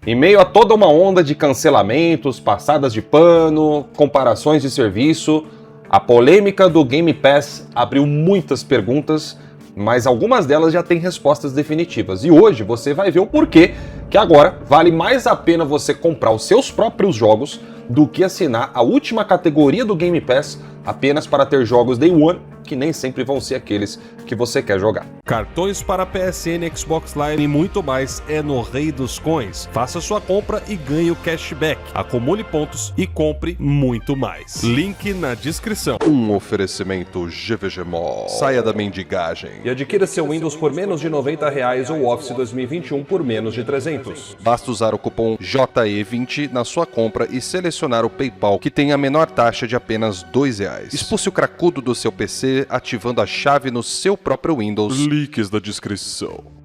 Em meio a toda uma onda de cancelamentos, passadas de pano, comparações de serviço, a polêmica do Game Pass abriu muitas perguntas, mas algumas delas já têm respostas definitivas. E hoje você vai ver o porquê que agora vale mais a pena você comprar os seus próprios jogos do que assinar a última categoria do Game Pass apenas para ter jogos Day One, que nem sempre vão ser aqueles que você quer jogar. Cartões para PSN, Xbox Live e muito mais é no Rei dos Coins. Faça sua compra e ganhe o cashback. Acumule pontos e compre muito mais. Link na descrição. Um oferecimento GVG Mall. Saia da mendigagem. E adquira seu Windows por menos de R$90 ou Office 2021 por menos de 300. Basta usar o cupom JE20 na sua compra e selecionar o PayPal, que tem a menor taxa de apenas R$2. Expulse o cracudo do seu PC ativando a chave no seu próprio Windows. Links na descrição.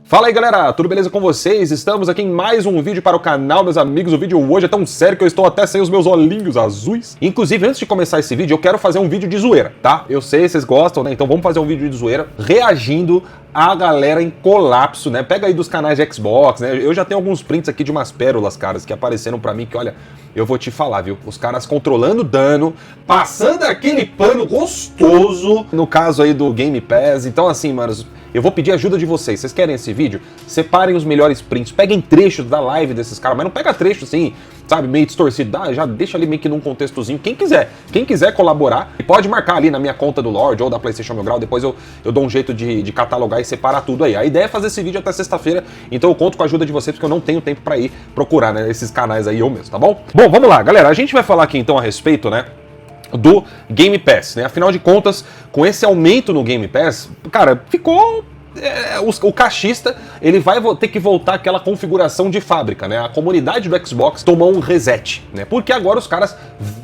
Fala aí galera, tudo beleza com vocês? Estamos aqui em mais um vídeo para o canal, meus amigos. O vídeo hoje é tão sério que eu estou até sem os meus olhinhos azuis. Inclusive, antes de começar esse vídeo, eu quero fazer um vídeo de zoeira, tá? Eu sei, vocês gostam, né? Então vamos fazer um vídeo de zoeira reagindo a galera em colapso, né? Pega aí dos canais de Xbox, né? Eu já tenho alguns prints aqui de umas pérolas, caras, que apareceram pra mim que, olha, eu vou te falar, viu? Os caras controlando dano, passando aquele pano gostoso, no caso aí do Game Pass. Então, assim, manos, eu vou pedir ajuda de vocês. Vocês querem esse vídeo? Separem os melhores prints, peguem trechos da live desses caras, mas não pega trecho assim, sabe, meio distorcido, já deixa ali meio que num contextozinho. Quem quiser colaborar, pode marcar ali na minha conta do Lorde ou da PlayStation Mil Grau, depois eu dou um jeito de catalogar e separar tudo aí. A ideia é fazer esse vídeo até sexta-feira, então eu conto com a ajuda de vocês, porque eu não tenho tempo pra ir procurar, né, esses canais aí eu mesmo, tá bom? Bom, vamos lá, galera, a gente vai falar aqui então a respeito, né, do Game Pass, né? Afinal de contas, com esse aumento no Game Pass, cara, ficou... o caixista, ele vai ter que voltar àquela configuração de fábrica, né? A comunidade do Xbox tomou um reset, né? Porque agora os caras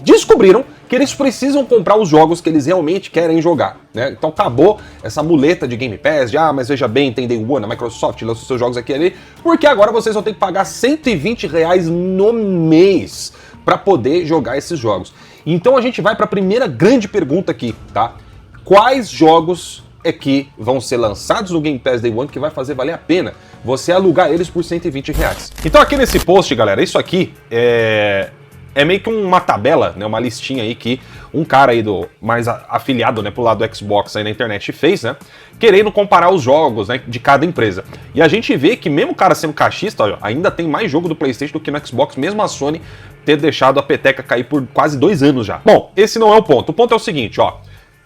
descobriram que eles precisam comprar os jogos que eles realmente querem jogar, né? Então acabou essa muleta de Game Pass, de mas veja bem, tem Day One, a Microsoft lança os seus jogos aqui e ali, porque agora vocês vão ter que pagar R$120 no mês para poder jogar esses jogos. Então a gente vai para a primeira grande pergunta aqui, tá? Quais jogos é que vão ser lançados no Game Pass Day One que vai fazer valer a pena você alugar eles por R$120? Então aqui nesse post, galera, isso aqui é meio que uma tabela, né, uma listinha aí que um cara aí mais afiliado, né, pro lado do Xbox aí na internet fez, né, querendo comparar os jogos, né, de cada empresa. E a gente vê que mesmo o cara sendo caixista, ó, ainda tem mais jogo do PlayStation do que no Xbox, mesmo a Sony ter deixado a peteca cair por quase 2 anos já. Bom, esse não é o ponto. O ponto é o seguinte, ó.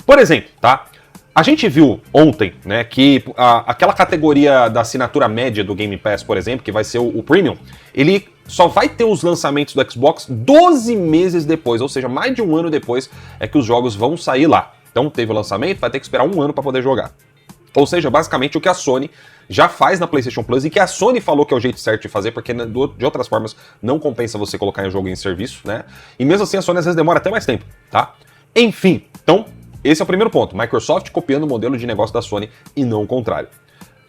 Por exemplo, tá? A gente viu ontem, né, que aquela categoria da assinatura média do Game Pass, por exemplo, que vai ser o Premium, ele só vai ter os lançamentos do Xbox 12 meses depois, ou seja, mais de 1 ano depois é que os jogos vão sair lá. Então teve o lançamento, vai ter que esperar 1 ano para poder jogar. Ou seja, basicamente o que a Sony já faz na PlayStation Plus e que a Sony falou que é o jeito certo de fazer, porque de outras formas não compensa você colocar o jogo em serviço, né? E mesmo assim a Sony às vezes demora até mais tempo, tá? Enfim, então esse é o primeiro ponto, Microsoft copiando o modelo de negócio da Sony e não o contrário.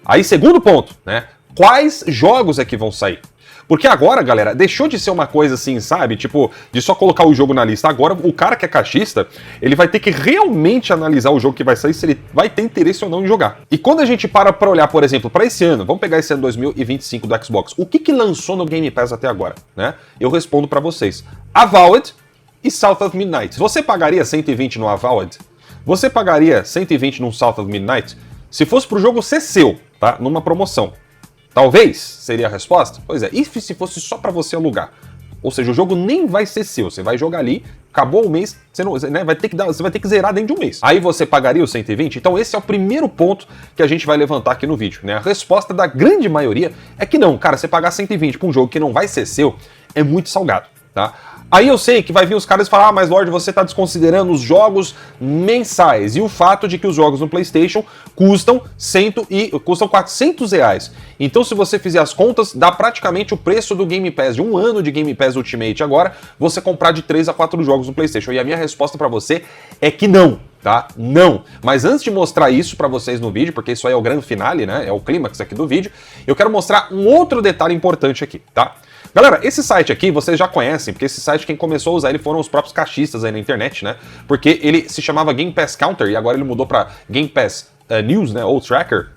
Aí, segundo ponto, né? Quais jogos é que vão sair? Porque agora, galera, deixou de ser uma coisa assim, sabe? Tipo, de só colocar o jogo na lista. Agora, o cara que é caixista, ele vai ter que realmente analisar o jogo que vai sair, se ele vai ter interesse ou não em jogar. E quando a gente para pra olhar, por exemplo, pra esse ano, vamos pegar esse ano 2025 do Xbox, o que lançou no Game Pass até agora, né? Eu respondo pra vocês. Avowed e South of Midnight. Você pagaria 120 no Avowed? Você pagaria 120 num South of Midnight? Se fosse pro jogo ser seu, tá? Numa promoção. Talvez seria a resposta? Pois é, e se fosse só pra você alugar? Ou seja, o jogo nem vai ser seu, você vai jogar ali, acabou o mês, você vai ter que zerar dentro de um mês. Aí você pagaria os 120? Então esse é o primeiro ponto que a gente vai levantar aqui no vídeo, né? A resposta da grande maioria é que não, cara, você pagar 120 pra um jogo que não vai ser seu é muito salgado, tá? Aí eu sei que vai vir os caras e falar, mas Lorde, você está desconsiderando os jogos mensais e o fato de que os jogos no PlayStation custam R$400. Então se você fizer as contas, dá praticamente o preço do Game Pass, de 1 ano de Game Pass Ultimate agora, você comprar de 3 a 4 jogos no PlayStation. E a minha resposta para você é que não. Tá? Não. Mas antes de mostrar isso pra vocês no vídeo, porque isso aí é o grande finale, né? É o clímax aqui do vídeo, eu quero mostrar um outro detalhe importante aqui, tá? Galera, esse site aqui vocês já conhecem, porque esse site quem começou a usar ele foram os próprios caixistas aí na internet, né? Porque ele se chamava Game Pass Counter e agora ele mudou pra Game Pass News, né? Ou Tracker.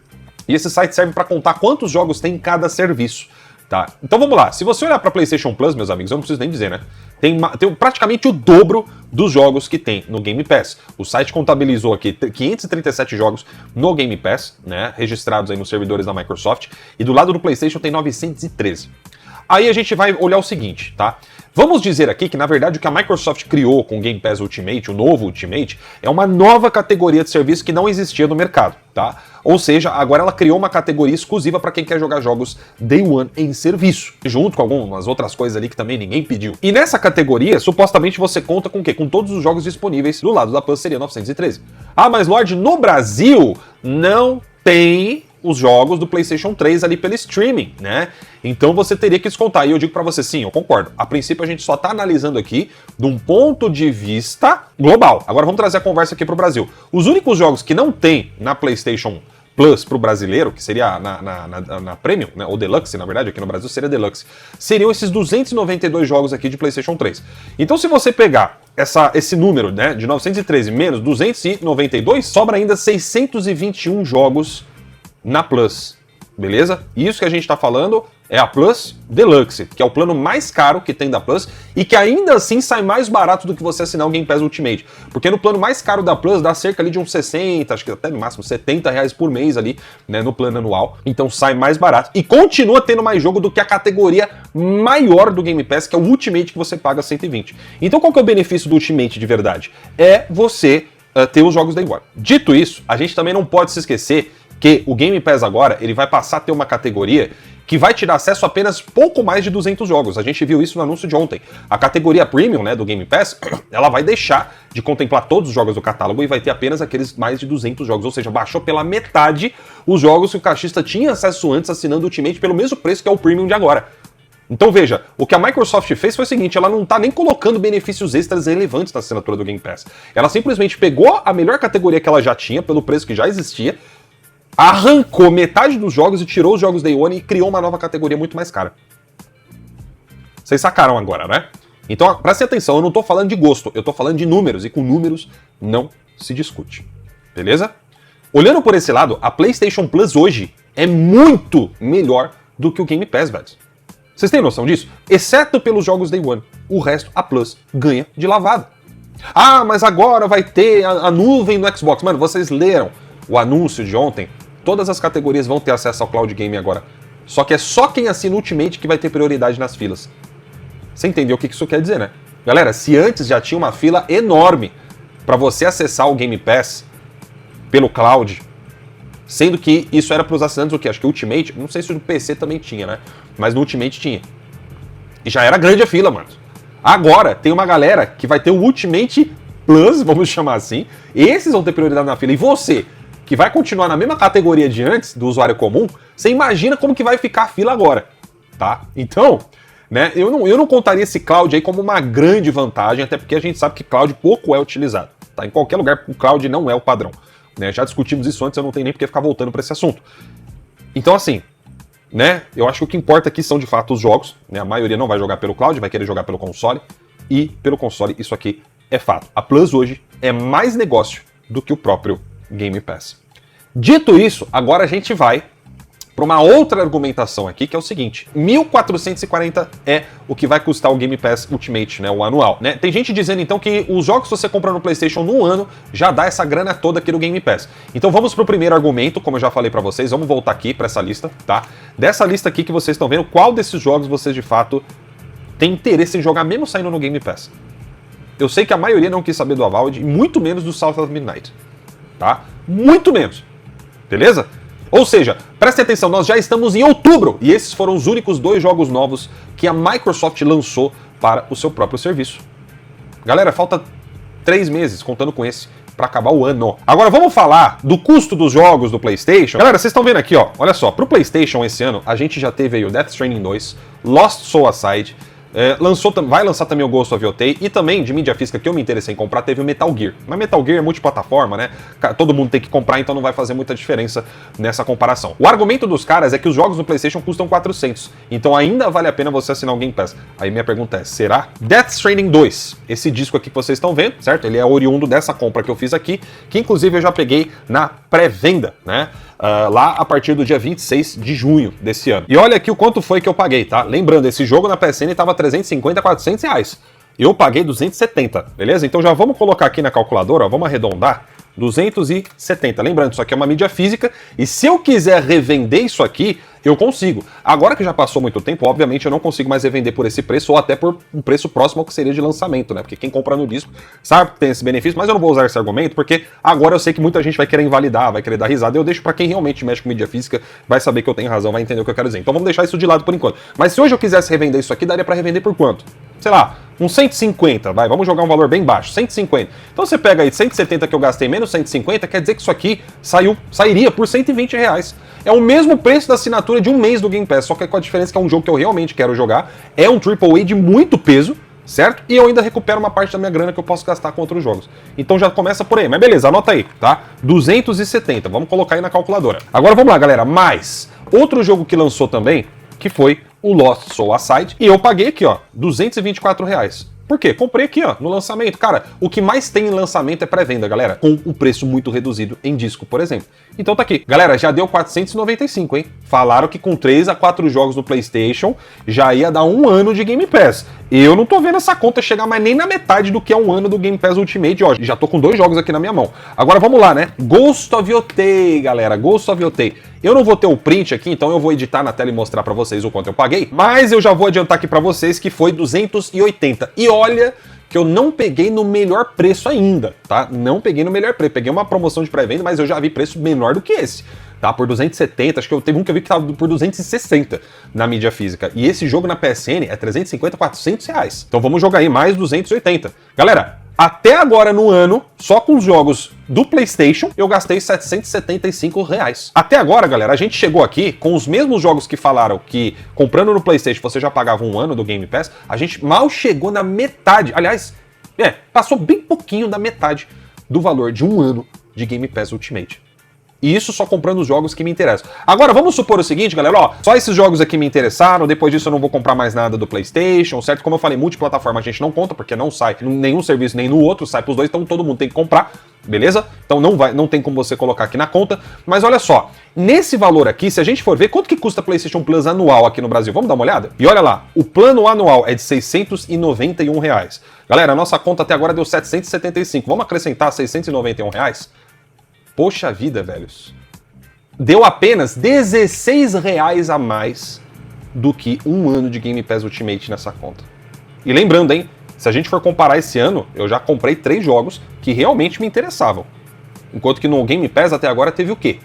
E esse site serve para contar quantos jogos tem em cada serviço. Tá? Então vamos lá, se você olhar para PlayStation Plus, meus amigos, eu não preciso nem dizer, né? Tem praticamente o dobro dos jogos que tem no Game Pass. O site contabilizou aqui 537 jogos no Game Pass, né? Registrados aí nos servidores da Microsoft. E do lado do PlayStation tem 913. Aí a gente vai olhar o seguinte, tá? Vamos dizer aqui que, na verdade, o que a Microsoft criou com o Game Pass Ultimate, o novo Ultimate, é uma nova categoria de serviço que não existia no mercado, tá? Ou seja, agora ela criou uma categoria exclusiva para quem quer jogar jogos Day One em serviço, junto com algumas outras coisas ali que também ninguém pediu. E nessa categoria, supostamente você conta com o quê? Com todos os jogos disponíveis do lado da Plus seria 913. Ah, mas Lorde, no Brasil não tem os jogos do PlayStation 3 ali pelo streaming, né? Então você teria que descontar. E eu digo pra você, sim, eu concordo. A princípio a gente só tá analisando aqui de um ponto de vista global. Agora vamos trazer a conversa aqui pro Brasil. Os únicos jogos que não tem na PlayStation Plus pro brasileiro, que seria na Premium, né, ou Deluxe, na verdade, aqui no Brasil seria Deluxe, seriam esses 292 jogos aqui de PlayStation 3. Então se você pegar esse número, né, de 913 menos 292, sobra ainda 621 jogos na Plus, beleza? Isso que a gente tá falando é a Plus Deluxe, que é o plano mais caro que tem da Plus e que ainda assim sai mais barato do que você assinar o Game Pass Ultimate. Porque no plano mais caro da Plus dá cerca ali de uns 60, acho que até no máximo 70 reais por mês ali, né, no plano anual. Então sai mais barato e continua tendo mais jogo do que a categoria maior do Game Pass, que é o Ultimate, que você paga 120. Então qual que é o benefício do Ultimate de verdade? É você ter os jogos Day One. Dito isso, a gente também não pode se esquecer que o Game Pass agora ele vai passar a ter uma categoria que vai te dar acesso a apenas pouco mais de 200 jogos. A gente viu isso no anúncio de ontem. A categoria Premium, né, do Game Pass, ela vai deixar de contemplar todos os jogos do catálogo e vai ter apenas aqueles mais de 200 jogos. Ou seja, baixou pela metade os jogos que o caixista tinha acesso antes assinando o Ultimate pelo mesmo preço que é o Premium de agora. Então veja, o que a Microsoft fez foi o seguinte, ela não tá nem colocando benefícios extras relevantes na assinatura do Game Pass. Ela simplesmente pegou a melhor categoria que ela já tinha, pelo preço que já existia, arrancou metade dos jogos e tirou os jogos Day One e criou uma nova categoria muito mais cara. Vocês sacaram agora, né? Então, prestem atenção, eu não tô falando de gosto, eu tô falando de números, e com números não se discute. Beleza? Olhando por esse lado, a PlayStation Plus hoje é muito melhor do que o Game Pass, velho. Vocês têm noção disso? Exceto pelos jogos Day One, o resto a Plus ganha de lavada. Ah, mas agora vai ter a nuvem no Xbox. Mano, vocês leram o anúncio de ontem? Todas as categorias vão ter acesso ao Cloud Game agora. Só que é só quem assina Ultimate que vai ter prioridade nas filas. Você entendeu o que isso quer dizer, né? Galera, se antes já tinha uma fila enorme para você acessar o Game Pass pelo Cloud, sendo que isso era para os assinantes o quê? Acho que o Ultimate, não sei se no PC também tinha, né? Mas no Ultimate tinha. E já era grande a fila, mano. Agora tem uma galera que vai ter o Ultimate Plus, vamos chamar assim. Esses vão ter prioridade na fila. E você, que vai continuar na mesma categoria de antes, do usuário comum, você imagina como que vai ficar a fila agora, tá? Então, né, eu não contaria esse Cloud aí como uma grande vantagem, até porque a gente sabe que Cloud pouco é utilizado, tá? Em qualquer lugar o Cloud não é o padrão, né? Já discutimos isso antes, eu não tenho nem porque ficar voltando para esse assunto. Então, assim, né, eu acho que o que importa aqui são de fato os jogos, né? A maioria não vai jogar pelo Cloud, vai querer jogar pelo console, e pelo console isso aqui é fato. A Plus hoje é mais negócio do que o próprio Game Pass. Dito isso, agora a gente vai para uma outra argumentação aqui, que é o seguinte: 1.440 é o que vai custar o Game Pass Ultimate, né, o anual, né? Tem gente dizendo então que os jogos que você compra no PlayStation no ano já dá essa grana toda aqui no Game Pass. Então vamos pro primeiro argumento, como eu já falei para vocês, vamos voltar aqui para essa lista, tá? Dessa lista aqui que vocês estão vendo, qual desses jogos vocês de fato têm interesse em jogar mesmo saindo no Game Pass? Eu sei que a maioria não quis saber do Avowed, e muito menos do South of Midnight, tá? Muito menos. Beleza? Ou seja, prestem atenção, nós já estamos em outubro e esses foram os únicos 2 jogos novos que a Microsoft lançou para o seu próprio serviço. Galera, falta 3 meses, contando com esse, para acabar o ano. Agora vamos falar do custo dos jogos do PlayStation. Galera, vocês estão vendo aqui, ó, olha só, pro PlayStation esse ano a gente já teve aí o Death Stranding 2, Lost Soul Aside, vai lançar também o Ghost of Yotei, e também de mídia física que eu me interessei em comprar teve o Metal Gear. Mas Metal Gear é multiplataforma, né? Todo mundo tem que comprar, então não vai fazer muita diferença nessa comparação. O argumento dos caras é que os jogos no PlayStation custam 400, então ainda vale a pena você assinar o Game Pass. Aí minha pergunta é, será? Death Stranding 2, esse disco aqui que vocês estão vendo, certo? Ele é oriundo dessa compra que eu fiz aqui, que inclusive eu já peguei na pré-venda, né? lá a partir do dia 26 de junho desse ano. E olha aqui o quanto foi que eu paguei, tá? Lembrando, esse jogo na PSN tava 350, 400 reais. Eu paguei 270, beleza? Então já vamos colocar aqui na calculadora, ó, vamos arredondar, 270. Lembrando, isso aqui é uma mídia física, e se eu quiser revender isso aqui, eu consigo. Agora que já passou muito tempo, obviamente eu não consigo mais revender por esse preço, ou até por um preço próximo ao que seria de lançamento, né? Porque quem compra no disco sabe que tem esse benefício, mas eu não vou usar esse argumento, porque agora eu sei que muita gente vai querer invalidar, vai querer dar risada, eu deixo pra quem realmente mexe com mídia física, vai saber que eu tenho razão, vai entender o que eu quero dizer. Então vamos deixar isso de lado por enquanto. Mas se hoje eu quisesse revender isso aqui, daria pra revender por quanto? Sei lá, uns 150, vai, vamos jogar um valor bem baixo, 150. Então você pega aí 170 que eu gastei menos 150, quer dizer que isso aqui sairia por 120 reais. É o mesmo preço da assinatura de um mês do Game Pass, só que com a diferença que é um jogo que eu realmente quero jogar, é um AAA de muito peso, certo? E eu ainda recupero uma parte da minha grana que eu posso gastar com outros jogos. Então já começa por aí, mas beleza, anota aí, tá? 270, vamos colocar aí na calculadora. Agora vamos lá, galera, mais outro jogo que lançou também, que foi o Lost Soul Aside, e eu paguei aqui, ó, 224 reais. Por quê? Comprei aqui, ó, no lançamento. Cara, o que mais tem em lançamento é pré-venda, galera, com um preço muito reduzido em disco, por exemplo. Então tá aqui. Galera, já deu 495, hein? Falaram que com 3 a 4 jogos no PlayStation já ia dar um ano de Game Pass. Eu não tô vendo essa conta chegar mais nem na metade do que é um ano do Game Pass Ultimate. Ó, já tô com 2 jogos aqui na minha mão. Agora vamos lá, né? Ghost of Yotei, galera. Ghost of Yotei. Eu não vou ter o print aqui, então eu vou editar na tela e mostrar pra vocês o quanto eu paguei. Mas eu já vou adiantar aqui pra vocês que foi 280. E olha que eu não peguei no melhor preço ainda, tá? Não peguei no melhor preço. Peguei uma promoção de pré-venda, mas eu já vi preço menor do que esse. Tá, por 270, acho que eu teve um que eu vi que tava por 260 na mídia física. E esse jogo na PSN é 350, 400 reais. Então vamos jogar aí mais 280. Galera, até agora no ano, só com os jogos do PlayStation, eu gastei 775 reais. Até agora, galera, a gente chegou aqui com os mesmos jogos que falaram que comprando no PlayStation você já pagava um ano do Game Pass, a gente mal chegou na metade. Aliás, passou bem pouquinho da metade do valor de um ano de Game Pass Ultimate. E isso só comprando os jogos que me interessam. Agora, vamos supor o seguinte, galera, ó, só esses jogos aqui me interessaram, depois disso eu não vou comprar mais nada do PlayStation, certo? Como eu falei, multiplataforma a gente não conta, porque não sai nenhum serviço nem no outro, sai pros dois, então todo mundo tem que comprar, beleza? Então não tem como você colocar aqui na conta. Mas olha só, nesse valor aqui, se a gente for ver, quanto que custa PlayStation Plus anual aqui no Brasil? Vamos dar uma olhada? E olha lá, o plano anual é de 691 reais. Galera, a nossa conta até agora deu 775, vamos acrescentar 691 reais? Poxa vida, velhos. Deu apenas 16 reais a mais do que um ano de Game Pass Ultimate nessa conta. E lembrando, hein, se a gente for comparar esse ano, eu já comprei 3 jogos que realmente me interessavam. Enquanto que no Game Pass até agora teve o quê?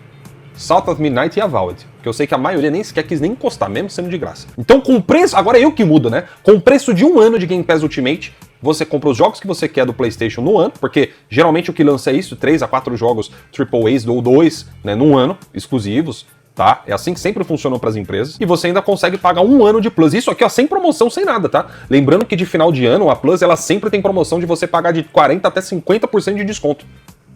Salt of Midnight e Avowed, que eu sei que a maioria nem sequer quis nem encostar, mesmo sendo de graça. Então com preço, agora é eu que mudo, né? Com o preço de um ano de Game Pass Ultimate, você compra os jogos que você quer do PlayStation no ano, porque geralmente o que lança é isso, 3 a 4 jogos AAAs ou 2, né, num ano, exclusivos, tá? É assim que sempre funcionou para as empresas. E você ainda consegue pagar um ano de Plus. Isso aqui, ó, sem promoção, sem nada, tá? Lembrando que de final de ano, a Plus, ela sempre tem promoção de você pagar de 40% até 50% de desconto,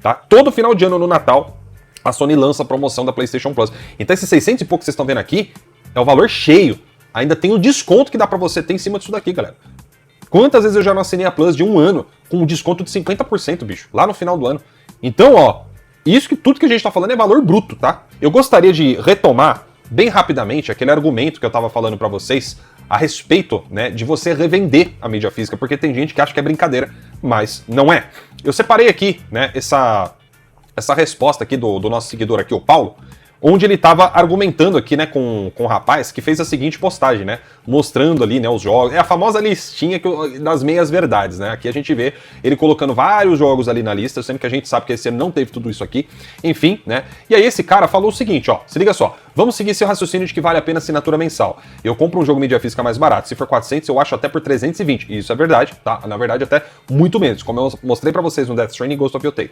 tá? Todo final de ano no Natal, a Sony lança a promoção da PlayStation Plus. Então esses 600 e pouco que vocês estão vendo aqui, é o valor cheio. Ainda tem o desconto que dá pra você ter em cima disso daqui, galera. Quantas vezes eu já não assinei a Plus de um ano com um desconto de 50%, bicho, lá no final do ano. Então, ó, tudo que a gente tá falando é valor bruto, tá? Eu gostaria de retomar bem rapidamente aquele argumento que eu tava falando pra vocês a respeito, né, de você revender a mídia física, porque tem gente que acha que é brincadeira, mas não é. Eu separei aqui, né, essa resposta aqui do nosso seguidor aqui, o Paulo, onde ele estava argumentando aqui, né, com o rapaz que fez a seguinte postagem, né, mostrando ali, né, os jogos, é a famosa listinha das meias verdades, né, aqui a gente vê ele colocando vários jogos ali na lista, sendo que a gente sabe que esse ano não teve tudo isso aqui, enfim, né, e aí esse cara falou o seguinte, ó, se liga só, vamos seguir seu raciocínio de que vale a pena assinatura mensal, eu compro um jogo mídia física mais barato, se for 400 eu acho até por 320, e isso é verdade, tá, na verdade até muito menos, como eu mostrei pra vocês no Death Stranding e Ghost of Yotei.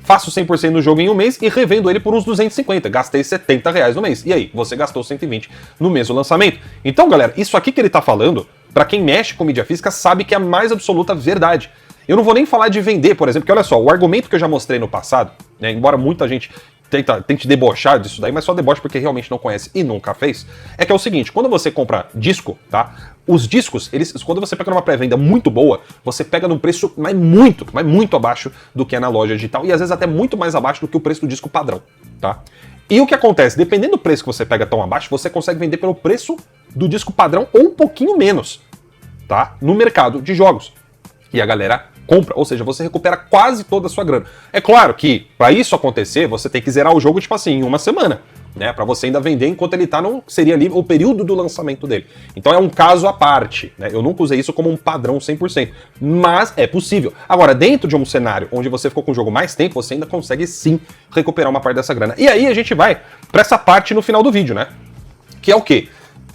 Faço 100% no jogo em um mês e revendo ele por uns 250. Gastei 70 reais no mês. E aí, você gastou 120 no mês do lançamento. Então, galera, isso aqui que ele tá falando, pra quem mexe com mídia física, sabe que é a mais absoluta verdade. Eu não vou nem falar de vender, por exemplo, porque olha só, o argumento que eu já mostrei no passado, né, embora muita gente tente debochar disso daí, mas só deboche porque realmente não conhece e nunca fez, é que é o seguinte, quando você compra disco, tá? Os discos, quando você pega numa pré-venda muito boa, você pega num preço mas muito abaixo do que é na loja digital e às vezes até muito mais abaixo do que o preço do disco padrão, tá? E o que acontece? Dependendo do preço que você pega tão abaixo, você consegue vender pelo preço do disco padrão ou um pouquinho menos, tá? No mercado de jogos. E a galera compra, ou seja, você recupera quase toda a sua grana. É claro que, para isso acontecer, você tem que zerar o jogo, tipo assim, em uma semana, né? Para você ainda vender enquanto ele tá no... seria ali o período do lançamento dele. Então é um caso à parte, né? Eu nunca usei isso como um padrão 100%, mas é possível. Agora, dentro de um cenário onde você ficou com o jogo mais tempo, você ainda consegue sim recuperar uma parte dessa grana. E aí a gente vai para essa parte no final do vídeo, né? Que é o quê?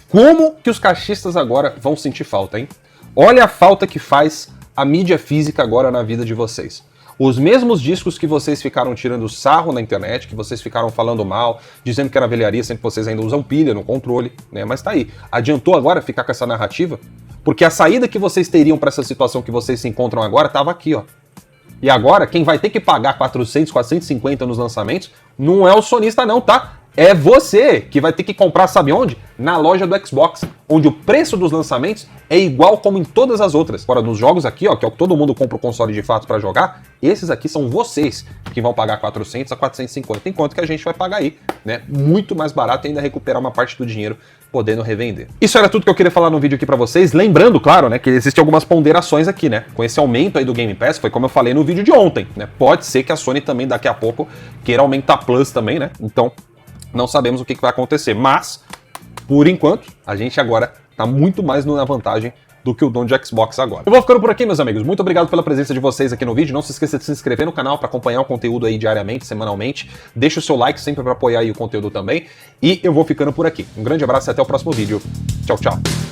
Como que os caixistas agora vão sentir falta, hein? Olha a falta que faz a mídia física agora na vida de vocês. Os mesmos discos que vocês ficaram tirando sarro na internet, que vocês ficaram falando mal, dizendo que era velharia, sendo que vocês ainda usam pilha no controle, né? Mas tá aí. Adiantou agora ficar com essa narrativa? Porque a saída que vocês teriam para essa situação que vocês se encontram agora tava aqui, ó. E agora, quem vai ter que pagar 400, 450 nos lançamentos não é o sonista não, tá? É você que vai ter que comprar, sabe onde? Na loja do Xbox, onde o preço dos lançamentos é igual como em todas as outras. Agora, nos jogos aqui, ó, que é o que todo mundo compra o console de fato para jogar, esses aqui são vocês que vão pagar 400 a 450, enquanto que a gente vai pagar aí, né, muito mais barato e ainda recuperar uma parte do dinheiro podendo revender. Isso era tudo que eu queria falar no vídeo aqui pra vocês, lembrando, claro, né, que existem algumas ponderações aqui, né, com esse aumento aí do Game Pass, foi como eu falei no vídeo de ontem, né, pode ser que a Sony também daqui a pouco queira aumentar Plus também, né, então não sabemos o que vai acontecer, mas, por enquanto, a gente agora tá muito mais na vantagem do que o dono de Xbox agora. Eu vou ficando por aqui, meus amigos. Muito obrigado pela presença de vocês aqui no vídeo. Não se esqueça de se inscrever no canal para acompanhar o conteúdo aí diariamente, semanalmente. Deixa o seu like sempre para apoiar aí o conteúdo também. E eu vou ficando por aqui. Um grande abraço e até o próximo vídeo. Tchau, tchau.